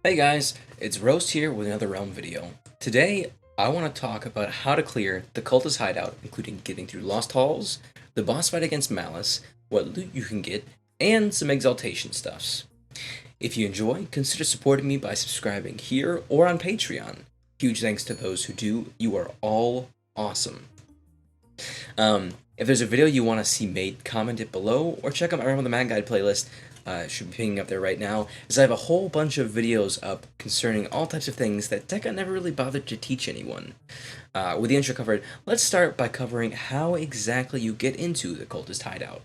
Hey guys, it's Roast here with another Realm video. Today, I want to talk about how to clear the Cultist Hideout, including getting through Lost Halls, the boss fight against Malus, what loot you can get, and some exaltation stuffs. If you enjoy, consider supporting me by subscribing here or on Patreon. Huge thanks to those who do, you are all awesome. If there's a video you want to see made, comment it below, or check out my Realm of the Man Guide playlist. Should be pinging up there right now, as I have a whole bunch of videos up concerning all types of things that Tekka never really bothered to teach anyone. With the intro covered, let's start by covering how exactly you get into the Cultist Hideout.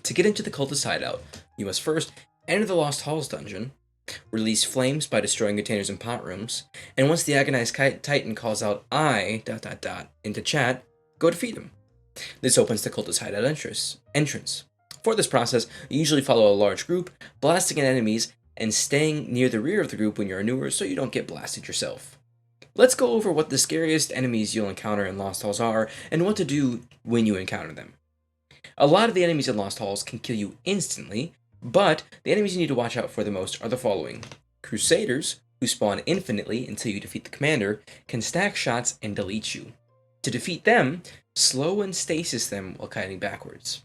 To get into the Cultist Hideout, you must first enter the Lost Halls dungeon, release flames by destroying containers and pot rooms, and once the Agonized Titan calls out I ... into chat, go defeat him. This opens the Cultist Hideout entrance. For this process, you usually follow a large group, blasting at enemies, and staying near the rear of the group when you're newer so you don't get blasted yourself. Let's go over what the scariest enemies you'll encounter in Lost Halls are, and what to do when you encounter them. A lot of the enemies in Lost Halls can kill you instantly, but the enemies you need to watch out for the most are the following. Crusaders, who spawn infinitely until you defeat the commander, can stack shots and delete you. To defeat them, slow and stasis them while kiting backwards.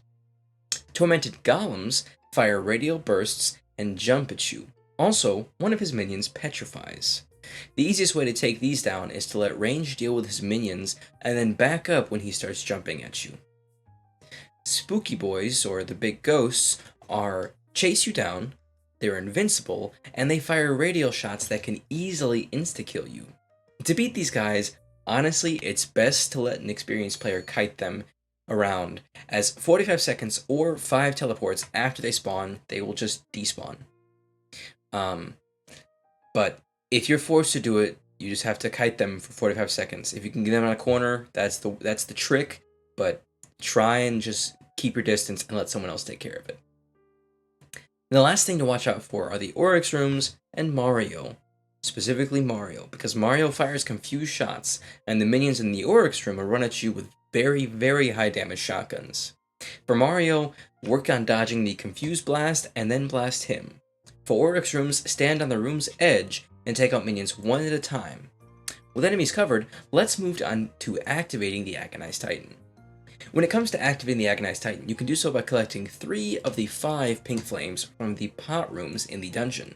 Tormented golems fire radial bursts and jump at you. Also, one of his minions petrifies. The easiest way to take these down is to let range deal with his minions and then back up when he starts jumping at you. Spooky boys, or the big ghosts, chase you down, they're invincible, and they fire radial shots that can easily insta-kill you. To beat these guys, honestly, it's best to let an experienced player kite them around, as 45 seconds or 5 teleports after they spawn, they will just despawn. But if you're forced to do it, you just have to kite them for 45 seconds. If you can get them in a corner, that's the trick, but try and just keep your distance and let someone else take care of it. And the last thing to watch out for are the Oryx rooms and Mario. Specifically Mario, because Mario fires confused shots, and the minions in the Oryx room will run at you with very, very high damage shotguns. For Mario, work on dodging the confused blast and then blast him. For Oryx rooms, stand on the room's edge and take out minions one at a time. With enemies covered, let's move on to activating the Agonized Titan. When it comes to activating the Agonized Titan, you can do so by collecting 3 of the 5 pink flames from the pot rooms in the dungeon.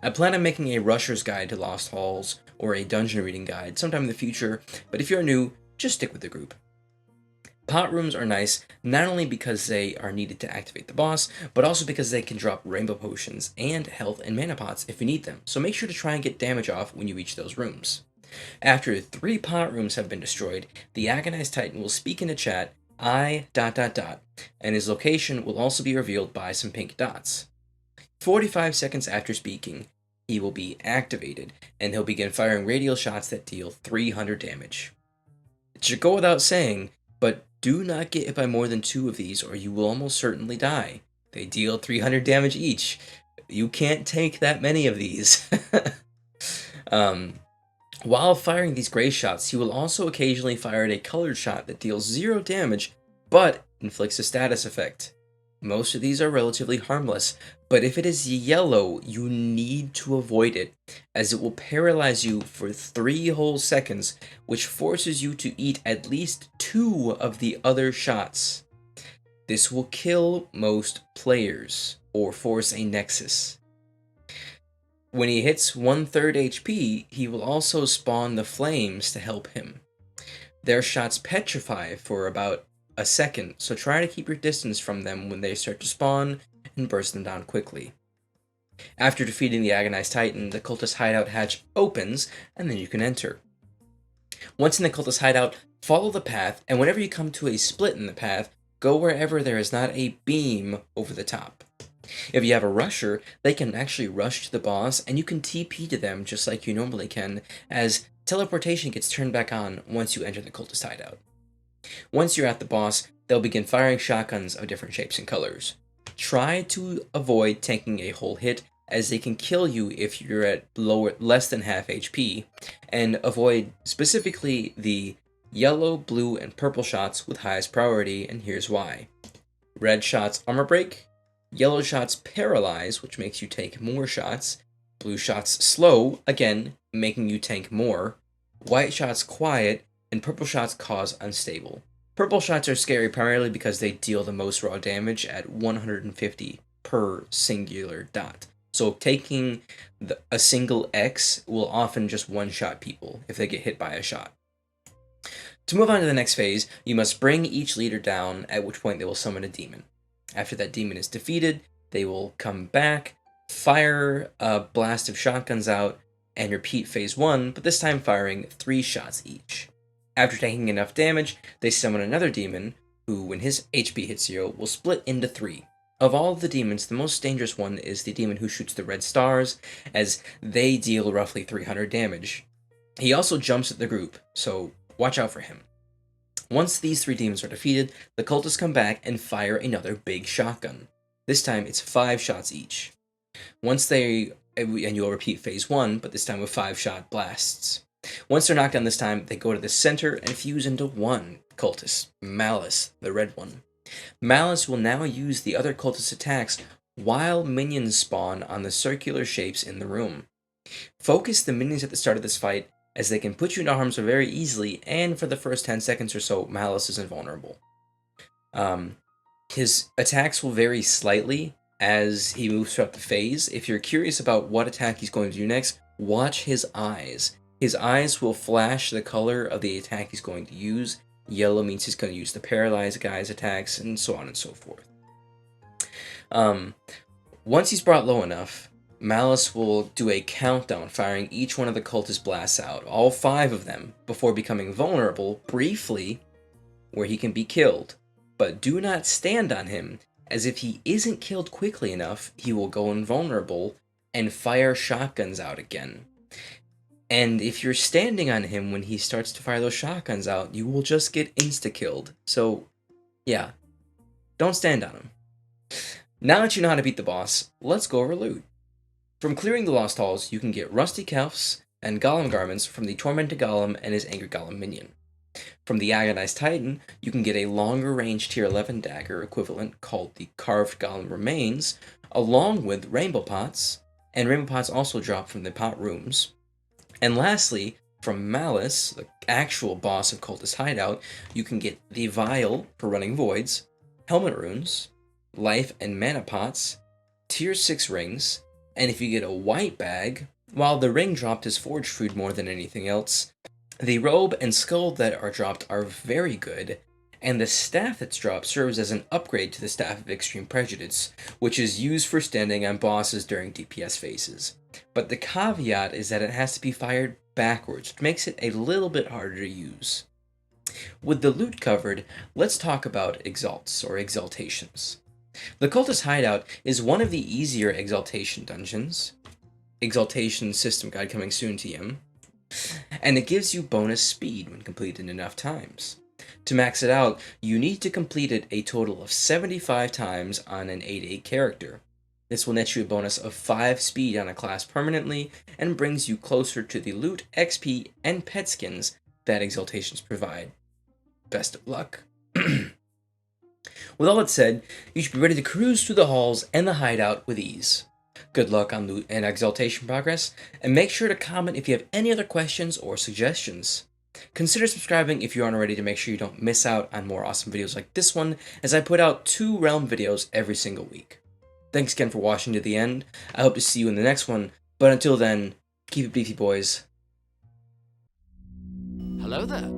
I plan on making a rusher's guide to Lost Halls or a dungeon reading guide sometime in the future, but if you're new, just stick with the group. Pot rooms are nice not only because they are needed to activate the boss, but also because they can drop rainbow potions and health and mana pots if you need them, so make sure to try and get damage off when you reach those rooms. After 3 pot rooms have been destroyed, the Agonized Titan will speak in the chat I ... and his location will also be revealed by some pink dots. 45 seconds after speaking, he will be activated, and he'll begin firing radial shots that deal 300 damage. It should go without saying, but do not get hit by more than 2 of these or you will almost certainly die. They deal 300 damage each. You can't take that many of these. While firing these gray shots, he will also occasionally fire a colored shot that deals 0 damage, but inflicts a status effect. Most of these are relatively harmless, but if it is yellow, you need to avoid it, as it will paralyze you for 3 whole seconds, which forces you to eat at least 2 of the other shots. This will kill most players, or force a nexus. When he hits 1/3 HP, he will also spawn the flames to help him. Their shots petrify for about a second, so try to keep your distance from them when they start to spawn and burst them down quickly. After defeating the Agonized Titan, the Cultist Hideout hatch opens, and then you can enter. Once in the Cultist Hideout, follow the path, and whenever you come to a split in the path, go wherever there is not a beam over the top. If you have a rusher, they can actually rush to the boss, and you can TP to them just like you normally can, as teleportation gets turned back on once you enter the Cultist Hideout. Once you're at the boss, they'll begin firing shotguns of different shapes and colors. Try to avoid taking a whole hit, as they can kill you if you're at less than half HP, and avoid specifically the yellow, blue, and purple shots with highest priority, and here's why. Red shots armor break, yellow shots paralyze, which makes you take more shots, Blue shots slow, again, making you tank more. White shots quiet, and purple shots cause unstable. Purple shots are scary primarily because they deal the most raw damage at 150 per singular dot. So taking a single X will often just one-shot people if they get hit by a shot. To move on to the next phase, you must bring each leader down, at which point they will summon a demon. After that demon is defeated, they will come back, fire a blast of shotguns out, and repeat phase 1, but this time firing 3 shots each. After taking enough damage, they summon another demon, who, when his HP hits 0, will split into 3. Of all of the demons, the most dangerous one is the demon who shoots the red stars, as they deal roughly 300 damage. He also jumps at the group, so watch out for him. Once these 3 demons are defeated, the cultists come back and fire another big shotgun. This time it's 5 shots each. And you'll repeat phase 1, but this time with 5-shot blasts. Once they're knocked down this time, they go to the center and fuse into one cultist, Malus, the red one. Malus will now use the other cultist attacks while minions spawn on the circular shapes in the room. Focus the minions at the start of this fight, as they can put you into harm's way very easily, and for the first 10 seconds or so, Malus is invulnerable. His attacks will vary slightly as he moves throughout the phase. If you're curious about what attack he's going to do next, watch his eyes. His eyes will flash the color of the attack he's going to use. Yellow means he's going to use the paralyzed guy's attacks, and so on and so forth. Once he's brought low enough, Malus will do a countdown, firing each one of the cultist blasts out, all 5 of them, before becoming vulnerable briefly, where he can be killed. But do not stand on him, as if he isn't killed quickly enough, he will go invulnerable and fire shotguns out again. And if you're standing on him when he starts to fire those shotguns out, you will just get insta-killed. So, yeah, don't stand on him. Now that you know how to beat the boss, let's go over loot. From clearing the Lost Halls, you can get Rusty Cuffs and Golem Garments from the Tormented Golem and his Angry Golem minion. From the Agonized Titan, you can get a longer range tier 11 dagger equivalent called the Carved Golem Remains, along with Rainbow Pots, and Rainbow Pots also drop from the pot rooms. And lastly, from Malus, the actual boss of Cultist Hideout, you can get the Vial for running voids, Helmet Runes, Life and Mana Pots, tier 6 rings, and if you get a white bag, while the ring dropped is forge food more than anything else, the robe and skull that are dropped are very good, and the staff that's dropped serves as an upgrade to the Staff of Extreme Prejudice, which is used for standing on bosses during DPS phases. But the caveat is that it has to be fired backwards, which makes it a little bit harder to use. With the loot covered, let's talk about Exalts, or exaltations. The Cultist Hideout is one of the easier exaltation dungeons. Exaltation system guide coming soon to you. And it gives you bonus speed when completed enough times. To max it out, you need to complete it a total of 75 times on an 8/8 character. This will net you a bonus of 5 speed on a class permanently, and brings you closer to the loot, XP, and pet skins that exaltations provide. Best of luck. With all that said, you should be ready to cruise through the halls and the hideout with ease. Good luck on loot and exaltation progress, and make sure to comment if you have any other questions or suggestions. Consider subscribing if you aren't already to make sure you don't miss out on more awesome videos like this one, as I put out 2 Realm videos every single week. Thanks again for watching to the end. I hope to see you in the next one, but until then, keep it beefy, boys. Hello there.